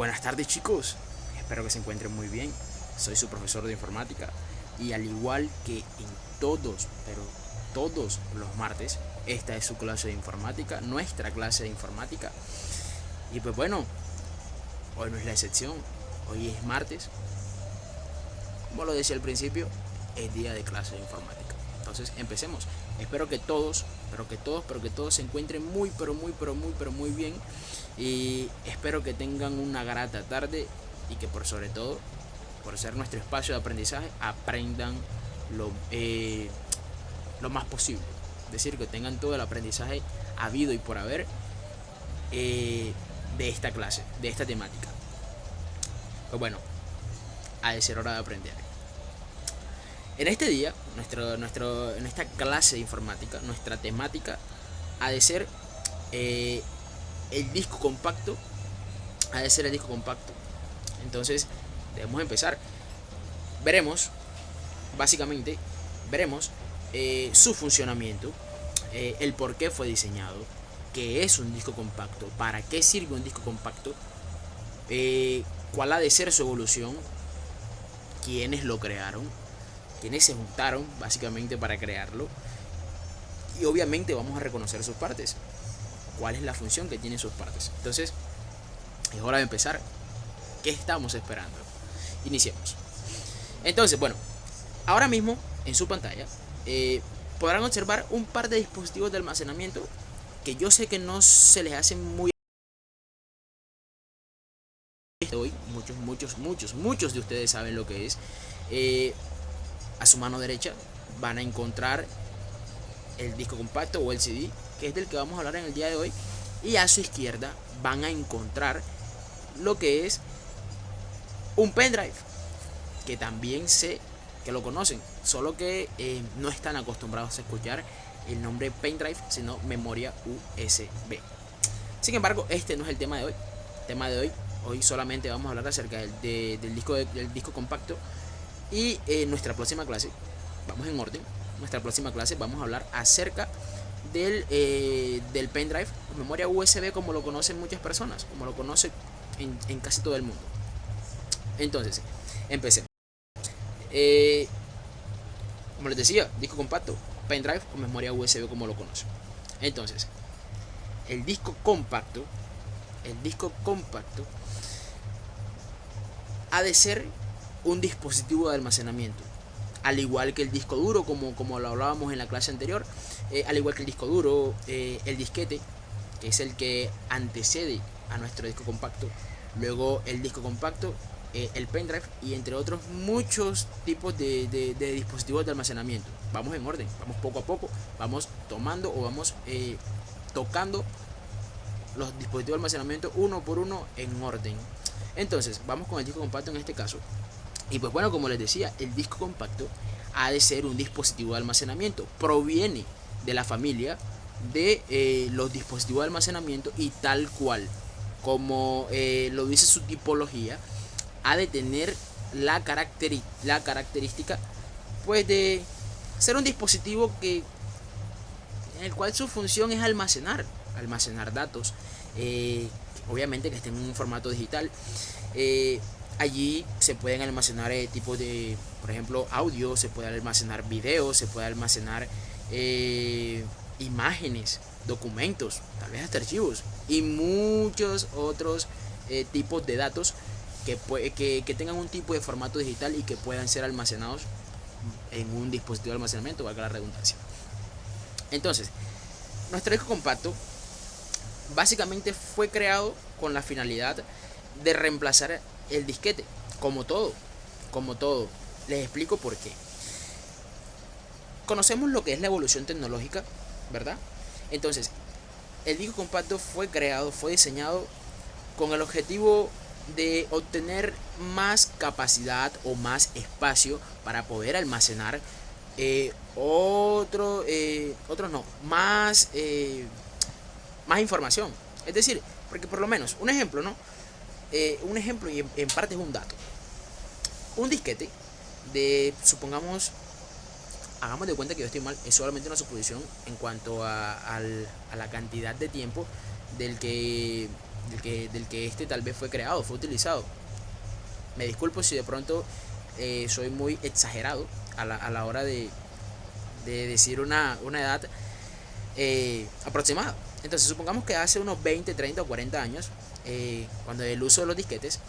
Buenas tardes, chicos, espero que se encuentren muy bien. Soy su profesor de informática y al igual que en todos, pero todos los martes, esta es su clase de informática, nuestra clase de informática. Y pues bueno, hoy no es la excepción, hoy es martes, como lo decía al principio, es día de clase de informática. Entonces empecemos. Espero que todos, se encuentren muy bien. Y espero que tengan una grata tarde y que por sobre todo, por ser nuestro espacio de aprendizaje, aprendan lo más posible. Es decir, que tengan todo el aprendizaje habido y por haber de esta clase, de esta temática. Pues bueno, ha de ser hora de aprender. En este día, en esta clase de informática, nuestra temática ha de ser el disco compacto. Entonces, debemos empezar. Básicamente, veremos su funcionamiento, el por qué fue diseñado, qué es un disco compacto, para qué sirve un disco compacto, cuál ha de ser su evolución, quiénes lo crearon, quienes se juntaron básicamente para crearlo, y obviamente vamos a reconocer sus partes, cuál es la función que tienen sus partes. Entonces es hora de empezar. ¿Qué estamos esperando? Iniciemos. Entonces, bueno, ahora mismo en su pantalla podrán observar un par de dispositivos de almacenamiento que yo sé que no se les hacen muy hoy. Muchos de ustedes saben lo que es. A su mano derecha van a encontrar el disco compacto o el CD, que es del que vamos a hablar en el día de hoy, y a su izquierda van a encontrar lo que es un pendrive, que también sé que lo conocen, solo que no están acostumbrados a escuchar el nombre pendrive, sino memoria USB. Sin embargo, este no es el tema de hoy. Hoy solamente vamos a hablar acerca del disco compacto. Y nuestra próxima clase, vamos en orden, vamos a hablar acerca del pendrive, memoria USB, como lo conocen muchas personas, como lo conocen en casi todo el mundo. Entonces, empecemos. Como les decía, disco compacto, pendrive o memoria USB, como lo conocen. Entonces, el disco compacto ha de ser un dispositivo de almacenamiento, al igual que el disco duro, como lo hablábamos en la clase anterior, al igual que el disco duro, el disquete, que es el que antecede a nuestro disco compacto, luego el disco compacto, el pendrive y entre otros muchos tipos de dispositivos de almacenamiento. Vamos en orden, vamos poco a poco, vamos tomando o vamos tocando los dispositivos de almacenamiento uno por uno en orden. Entonces, vamos con el disco compacto en este caso. Y pues bueno, como les decía, el disco compacto ha de ser un dispositivo de almacenamiento. Proviene de la familia de los dispositivos de almacenamiento y tal cual, como lo dice su tipología, ha de tener la característica pues de ser un dispositivo en el cual su función es almacenar datos, obviamente que estén en un formato digital. Allí se pueden almacenar tipos de, por ejemplo, audio, se puede almacenar videos, se puede almacenar imágenes, documentos, tal vez hasta archivos y muchos otros tipos de datos que tengan un tipo de formato digital y que puedan ser almacenados en un dispositivo de almacenamiento, valga la redundancia. Entonces, nuestro disco compacto básicamente fue creado con la finalidad de reemplazar el disquete, como todo. Les explico por qué. Conocemos lo que es la evolución tecnológica, ¿verdad? Entonces, el disco compacto fue diseñado con el objetivo de obtener más capacidad o más espacio para poder almacenar más información. Es decir, porque por lo menos, un ejemplo, ¿no? Un ejemplo y en parte es un dato. Un disquete supongamos, hagamos de cuenta que yo estoy mal, es solamente una suposición en cuanto a la cantidad de tiempo del que del que este tal vez fue creado, fue utilizado. Me disculpo si de pronto soy muy exagerado a la hora de decir una edad aproximada. Entonces supongamos que hace unos 20, 30 o 40 años, cuando el uso de los disquetes,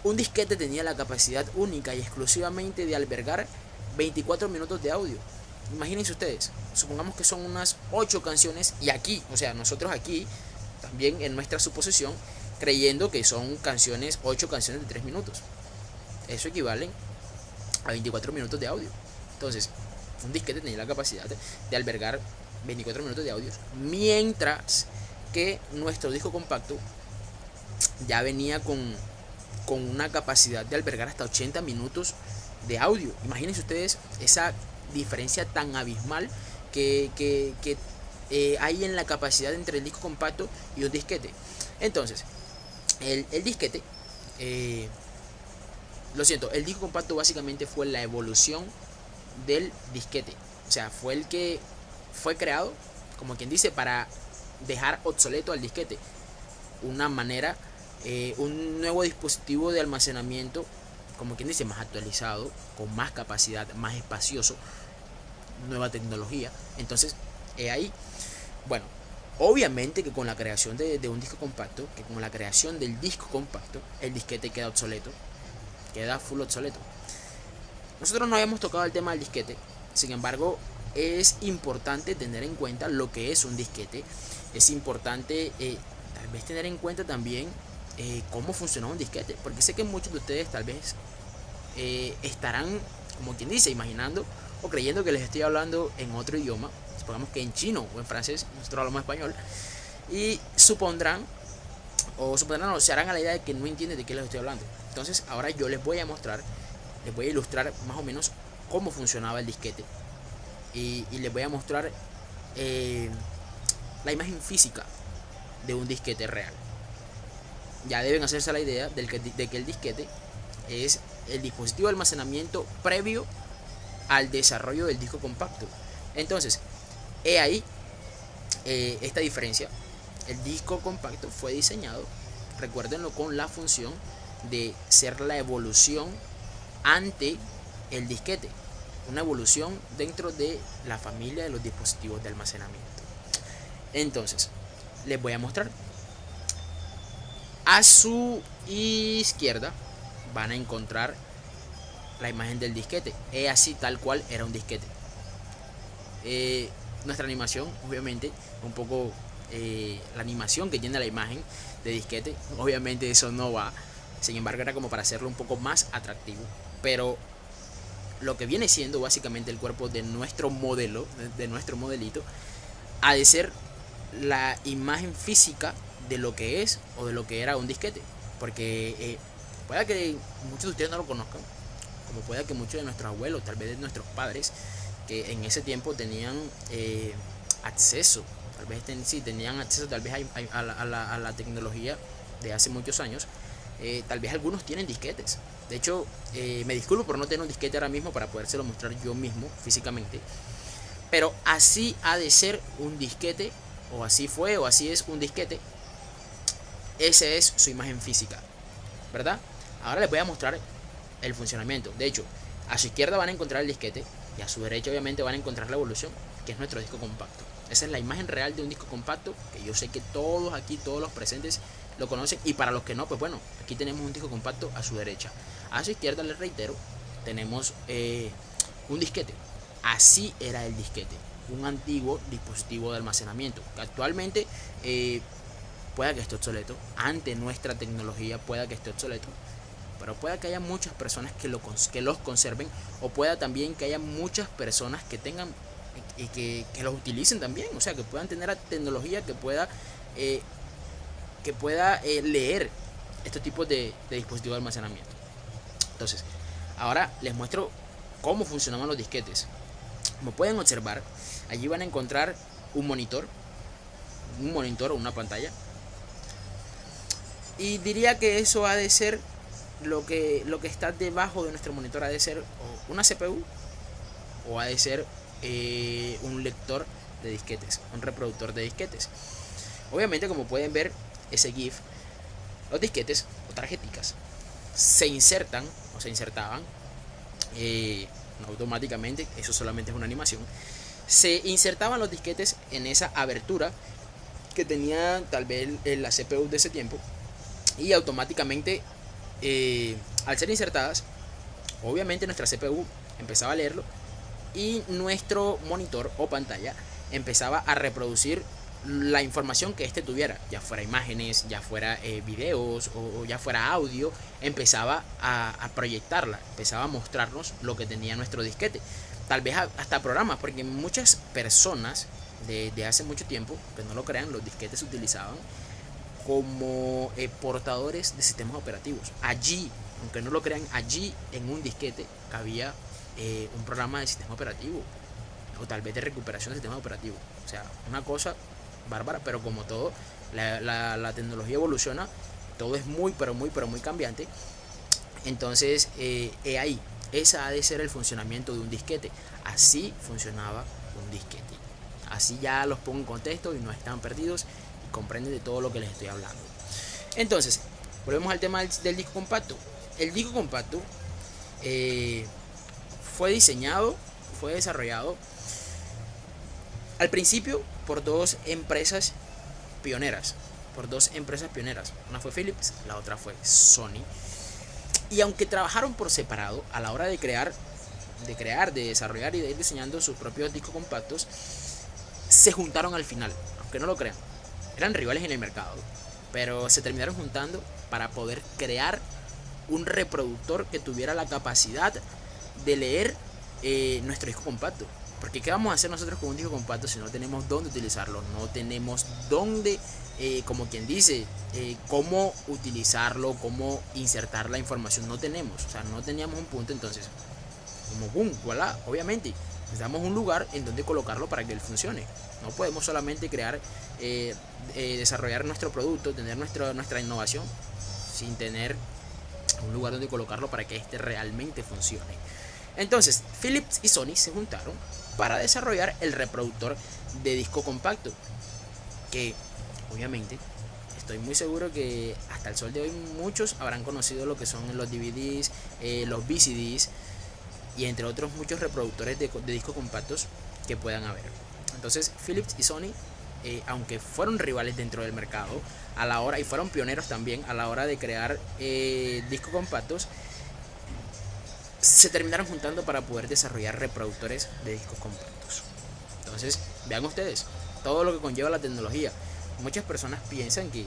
un disquete tenía la capacidad única y exclusivamente de albergar 24 minutos de audio. Imagínense ustedes, supongamos que son unas 8 canciones y aquí, o sea, nosotros aquí, también en nuestra suposición, creyendo que son canciones, 8 canciones de 3 minutos. Eso equivale a 24 minutos de audio. Entonces, un disquete tenía la capacidad de albergar 24 minutos de audio, mientras que nuestro disco compacto ya venía con una capacidad de albergar hasta 80 minutos de audio. Imagínense ustedes esa diferencia tan abismal que hay en la capacidad entre el disco compacto y un disquete. Entonces, el disquete, lo siento, el disco compacto básicamente fue la evolución del disquete. O sea, fue el que fue creado, como quien dice, para dejar obsoleto al disquete. Una manera, un nuevo dispositivo de almacenamiento, como quien dice, más actualizado, con más capacidad, más espacioso, nueva tecnología. Entonces, ahí, bueno, obviamente que con la creación de un disco compacto, que con la creación del disco compacto, el disquete queda obsoleto, queda full obsoleto. Nosotros no habíamos tocado el tema del disquete, sin embargo, es importante tener en cuenta lo que es un disquete. Es importante tal vez tener en cuenta también cómo funciona un disquete, porque sé que muchos de ustedes tal vez estarán, como quien dice, imaginando o creyendo que les estoy hablando en otro idioma, supongamos que en chino o en francés, nosotros hablamos español, y supondrán o se harán a la idea de que no entienden de qué les estoy hablando. Entonces ahora yo les voy a mostrar, les voy a ilustrar más o menos cómo funcionaba el disquete, y les voy a mostrar la imagen física de un disquete real. Ya deben hacerse la idea de que el disquete es el dispositivo de almacenamiento previo al desarrollo del disco compacto. Entonces, he ahí esta diferencia. El disco compacto fue diseñado, recuérdenlo, con la función de ser la evolución ante el disquete, una evolución dentro de la familia de los dispositivos de almacenamiento. Entonces, les voy a mostrar. A su izquierda van a encontrar la imagen del disquete. Es así, tal cual era un disquete. Nuestra animación, obviamente, un poco la animación que tiene la imagen de disquete, obviamente eso no va. Sin embargo, era como para hacerlo un poco más atractivo. Pero lo que viene siendo básicamente el cuerpo de nuestro modelo, de nuestro modelito, ha de ser la imagen física de lo que es o de lo que era un disquete. Porque pueda que muchos de ustedes no lo conozcan, como pueda que muchos de nuestros abuelos, tal vez de nuestros padres, que en ese tiempo tenían acceso, tal vez tenían acceso tal vez a la tecnología de hace muchos años. Tal vez algunos tienen disquetes. De hecho, me disculpo por no tener un disquete ahora mismo para podérselo mostrar yo mismo físicamente. Pero así ha de ser un disquete, o así fue, o así es un disquete. Esa es su imagen física, ¿verdad? Ahora les voy a mostrar el funcionamiento. De hecho, a su izquierda van a encontrar el disquete y a su derecha obviamente van a encontrar la evolución, que es nuestro disco compacto. Esa es la imagen real de un disco compacto, que yo sé que todos aquí, todos los presentes lo conocen, y para los que no, pues bueno, aquí tenemos un disco compacto a su derecha. A su izquierda, les reitero, tenemos un disquete. Así era el disquete, un antiguo dispositivo de almacenamiento que actualmente pueda que esté obsoleto. Ante nuestra tecnología pueda que esté obsoleto, pero pueda que haya muchas personas que los conserven, o pueda también que haya muchas personas que tengan y que los utilicen también, o sea, que puedan tener la tecnología que pueda leer estos tipos de dispositivos de almacenamiento. Entonces, ahora les muestro cómo funcionaban los disquetes. Como pueden observar, allí van a encontrar un monitor o una pantalla, y diría que eso ha de ser lo que está debajo de nuestro monitor. Ha de ser o una CPU, o ha de ser un lector de disquetes, un reproductor de disquetes. Obviamente, como pueden ver, ese GIF, los disquetes o tarjeticas se insertan o se insertaban, no automáticamente, eso solamente es una animación. Se insertaban los disquetes en esa abertura que tenía tal vez la CPU de ese tiempo, y automáticamente, al ser insertadas, obviamente nuestra CPU empezaba a leerlo y nuestro monitor o pantalla empezaba a reproducir la información que este tuviera, ya fuera imágenes, ya fuera videos o ya fuera audio. Empezaba a proyectarla, empezaba a mostrarnos lo que tenía nuestro disquete, tal vez hasta programas, porque muchas personas de hace mucho tiempo, que no lo crean, los disquetes se utilizaban como portadores de sistemas operativos. Allí, aunque no lo crean, allí en un disquete cabía un programa de sistema operativo, o tal vez de recuperación de sistema operativo. O sea, una cosa bárbara. Pero como todo, la tecnología evoluciona, todo es muy cambiante. Entonces, ahí, esa ha de ser el funcionamiento de un disquete. Así funcionaba un disquete. Así ya los pongo en contexto y no están perdidos y comprenden de todo lo que les estoy hablando. Entonces, volvemos al tema del disco compacto. El disco compacto fue diseñado, fue desarrollado al principio por dos empresas pioneras. Una fue Philips, la otra fue Sony. Y aunque trabajaron por separado a la hora de crear, de desarrollar y de ir diseñando sus propios discos compactos, se juntaron al final, aunque no lo crean. Eran rivales en el mercado, pero se terminaron juntando para poder crear un reproductor que tuviera la capacidad de leer nuestro disco compacto. Porque ¿qué vamos a hacer nosotros con un disco compacto si no tenemos dónde utilizarlo? No tenemos dónde, como quien dice, cómo utilizarlo, cómo insertar la información. No tenemos, o sea, no teníamos un punto. Entonces, como boom, voilà, obviamente necesitamos un lugar en donde colocarlo para que él funcione. No podemos solamente desarrollar nuestro producto, tener nuestra innovación sin tener un lugar donde colocarlo para que este realmente funcione. Entonces, Philips y Sony se juntaron para desarrollar el reproductor de disco compacto, que obviamente estoy muy seguro que hasta el sol de hoy muchos habrán conocido lo que son los DVDs, los VCDs y entre otros muchos reproductores de discos compactos que puedan haber. Entonces, Philips y Sony, aunque fueron rivales dentro del mercado a la hora, y fueron pioneros también a la hora de crear discos compactos, se terminaron juntando para poder desarrollar reproductores de discos compactos. Entonces, vean ustedes todo lo que conlleva la tecnología. Muchas personas piensan que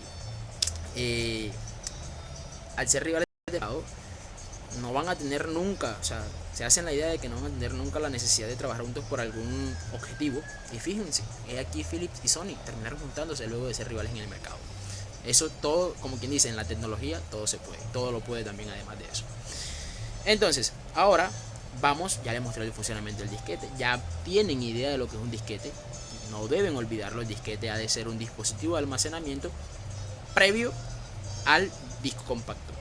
al ser rivales de mercado no van a tener nunca, o sea, se hacen la idea de que no van a tener nunca la necesidad de trabajar juntos por algún objetivo. Y fíjense, aquí Philips y Sony terminaron juntándose luego de ser rivales en el mercado. Eso todo, como quien dice, en la tecnología todo se puede, todo lo puede también además de eso. Entonces, ahora vamos, ya les mostré el funcionamiento del disquete, ya tienen idea de lo que es un disquete. No deben olvidarlo, el disquete ha de ser un dispositivo de almacenamiento previo al disco compacto.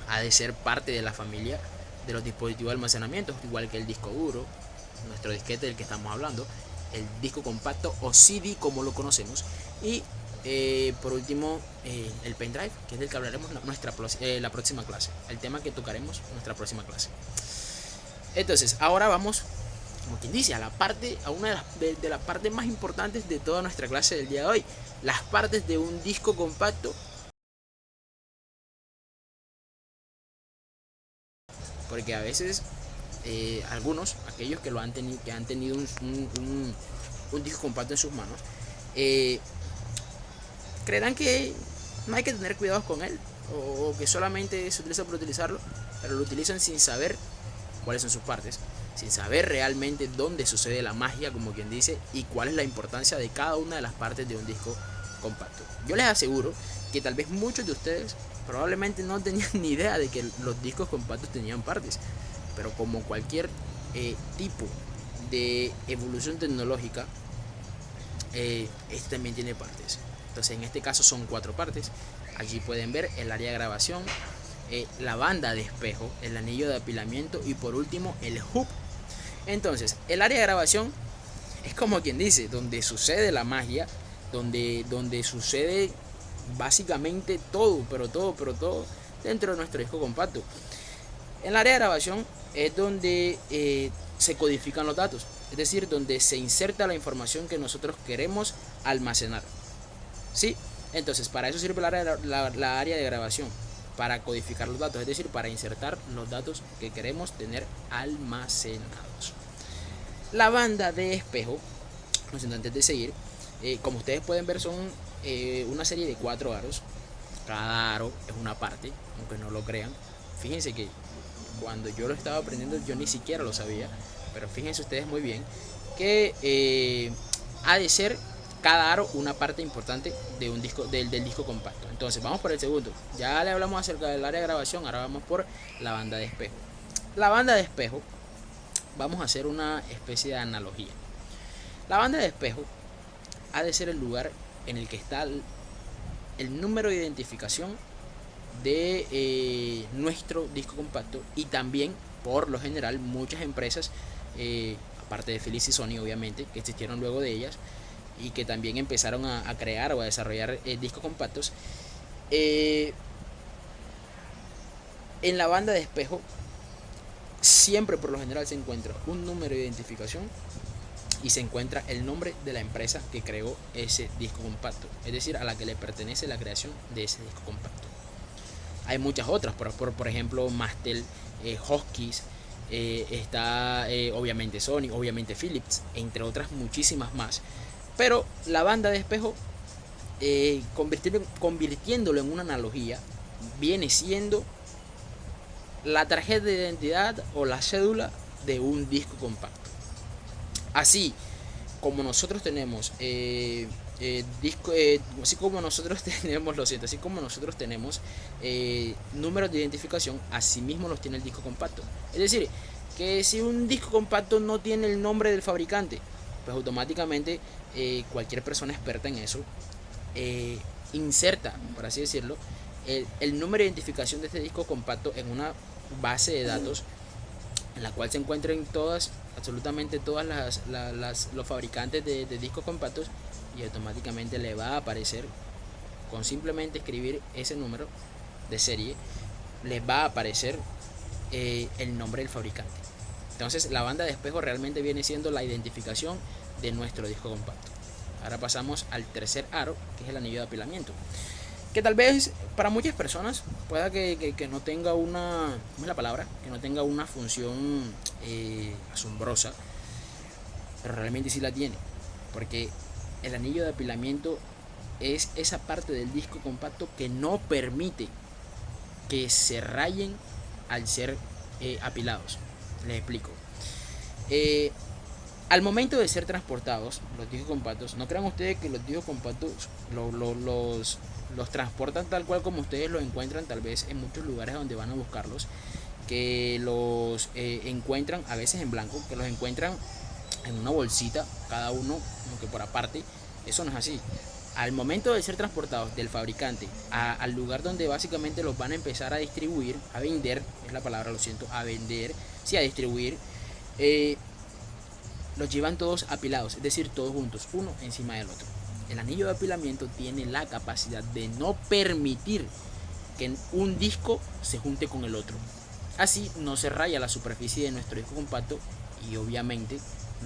Ha de ser parte de la familia de los dispositivos de almacenamiento, igual que el disco duro, nuestro disquete del que estamos hablando, el disco compacto o CD como lo conocemos, y por último el pendrive, que es del que hablaremos la próxima clase, el tema que tocaremos en nuestra próxima clase. Entonces, ahora vamos, como quien dice, a una de las partes más importantes de toda nuestra clase del día de hoy, las partes de un disco compacto. Porque a veces aquellos que han tenido un disco compacto en sus manos, creerán que no hay que tener cuidados con él, o que solamente se utiliza por utilizarlo, pero lo utilizan sin saber cuáles son sus partes, sin saber realmente dónde sucede la magia, como quien dice, y cuál es la importancia de cada una de las partes de un disco compacto. Yo les aseguro que tal vez muchos de ustedes probablemente no tenían ni idea de que los discos compactos tenían partes, pero como cualquier tipo de evolución tecnológica, este también tiene partes. Entonces, en este caso son 4 partes. Allí pueden ver el área de grabación, la banda de espejo, el anillo de apilamiento y por último el hub. Entonces, el área de grabación es como quien dice, donde sucede la magia, donde sucede básicamente todo, pero todo dentro de nuestro disco compacto. En el área de grabación es donde se codifican los datos, es decir, donde se inserta la información que nosotros queremos almacenar. ¿Sí? Entonces, para eso sirve la área de grabación, para codificar los datos, es decir, para insertar los datos que queremos tener almacenados. La banda de espejo, no sé, antes de seguir, como ustedes pueden ver, son una serie de 4 aros. Cada aro es una parte, aunque no lo crean. Fíjense que cuando yo lo estaba aprendiendo yo ni siquiera lo sabía, pero fíjense ustedes muy bien que ha de ser cada aro una parte importante de un disco, del disco compacto. Entonces vamos por el segundo. Ya le hablamos acerca del área de grabación, ahora vamos por la banda de espejo. La banda de espejo, vamos a hacer una especie de analogía. La banda de espejo ha de ser el lugar en el que está el número de identificación de nuestro disco compacto, y también por lo general muchas empresas, aparte de Philips y Sony obviamente, que existieron luego de ellas y que también empezaron a crear o a desarrollar discos compactos, en la banda de espejo siempre por lo general se encuentra un número de identificación y se encuentra el nombre de la empresa que creó ese disco compacto, es decir, a la que le pertenece la creación de ese disco compacto. Hay muchas otras, por ejemplo Mastel, Hotkeys, está obviamente Sony, obviamente Philips, entre otras muchísimas más. Pero la banda de espejo, convirtiéndolo en una analogía, viene siendo la tarjeta de identidad o la cédula de un disco compacto. Así como nosotros tenemos así como nosotros tenemos números de identificación, así mismo los tiene el disco compacto. Es decir, que si un disco compacto no tiene el nombre del fabricante, pues automáticamente cualquier persona experta en eso inserta, por así decirlo, el número de identificación de este disco compacto en una base de datos en la cual se encuentran absolutamente todas los fabricantes de discos compactos, y automáticamente le va a aparecer, con simplemente escribir ese número de serie, les va a aparecer el nombre del fabricante. Entonces la banda de espejo realmente viene siendo la identificación de nuestro disco compacto. Ahora pasamos al tercer aro, que es el anillo de apilamiento, que tal vez para muchas personas pueda que no tenga una, ¿cómo es la palabra? Que no tenga una función asombrosa, pero realmente sí la tiene, porque el anillo de apilamiento es esa parte del disco compacto que no permite que se rayen al ser apilados. Les explico. Al momento de ser transportados los discos compactos, no crean ustedes que los discos compactos los transportan tal cual como ustedes los encuentran tal vez en muchos lugares donde van a buscarlos, que los encuentran a veces en blanco, que los encuentran en una bolsita cada uno como que por aparte. Eso no es así. Al momento de ser transportados del fabricante al lugar donde básicamente los van a empezar a distribuir, a vender, es la palabra, lo siento, a vender, sí, a distribuir, los llevan todos apilados, es decir, todos juntos, uno encima del otro. El anillo de apilamiento tiene la capacidad de no permitir que un disco se junte con el otro. Así no se raya la superficie de nuestro disco compacto, y obviamente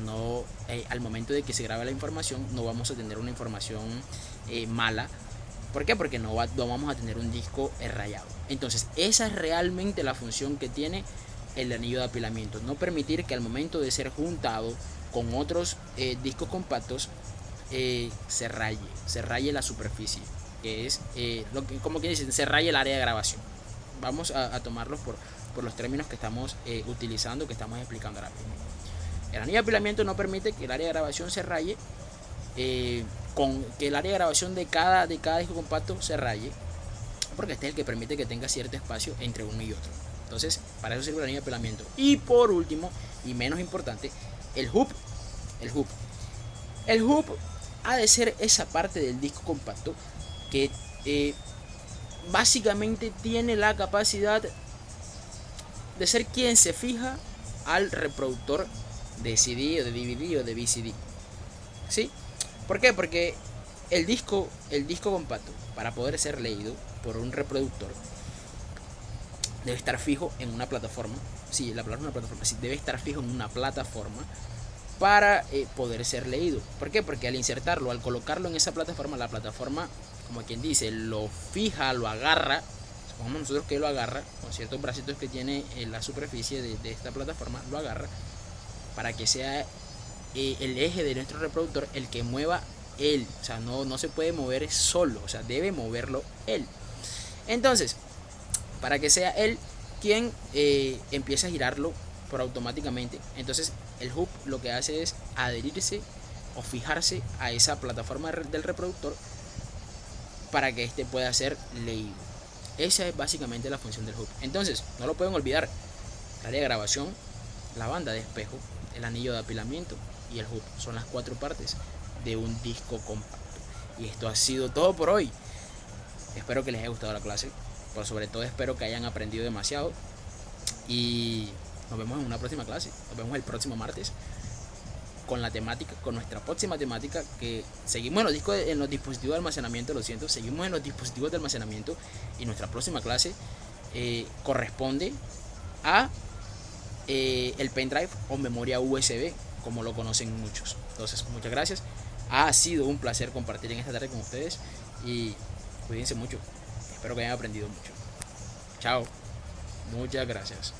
no, al momento de que se grabe la información no vamos a tener una información mala. ¿Por qué? Porque no vamos a tener un disco rayado. Entonces esa es realmente la función que tiene el anillo de apilamiento, no permitir que al momento de ser juntado con otros discos compactos se raye la superficie, que es lo que, como que dicen, se raye el área de grabación. Vamos a tomarlos por los términos que estamos utilizando, que estamos explicando ahora mismo. El anillo de apilamiento no permite que el área de grabación se raye, con que el área de grabación de cada disco compacto se raye, porque este es el que permite que tenga cierto espacio entre uno y otro. Entonces, para eso sirve el anillo de apilamiento. Y por último, y menos importante, el hub. El hub ha de ser esa parte del disco compacto que básicamente tiene la capacidad de ser quien se fija al reproductor de CD o de DVD o de VCD. ¿Sí? ¿Por qué? Porque El disco compacto, para poder ser leído por un reproductor, debe estar fijo en una plataforma. Sí, la palabra es una plataforma. Sí, debe estar fijo en una plataforma para poder ser leído. ¿Por qué? Porque al insertarlo, al colocarlo en esa plataforma, la plataforma, como quien dice, lo fija, lo agarra. Supongamos nosotros que lo agarra con ciertos bracitos que tiene en la superficie de esta plataforma, lo agarra para que sea el eje de nuestro reproductor el que mueva él. O sea, no se puede mover solo, o sea, debe moverlo él. Entonces, para que sea él quien empiece a girarlo por automáticamente. Entonces el hub lo que hace es adherirse o fijarse a esa plataforma del reproductor para que este pueda ser leído. Esa es básicamente la función del hub. Entonces no lo pueden olvidar: el área de grabación, la banda de espejo, el anillo de apilamiento y el hub son las 4 partes de un disco compacto. Y esto ha sido todo por hoy. Espero que les haya gustado la clase, pero sobre todo espero que hayan aprendido demasiado. Y nos vemos en una próxima clase. Nos vemos el próximo martes con la temática, con nuestra próxima temática, que seguimos en los dispositivos de almacenamiento. Lo siento, seguimos en los dispositivos de almacenamiento. Y nuestra próxima clase corresponde a el pendrive o memoria USB, como lo conocen muchos. Entonces, muchas gracias. Ha sido un placer compartir en esta tarde con ustedes y cuídense mucho. Espero que hayan aprendido mucho. Chao. Muchas gracias.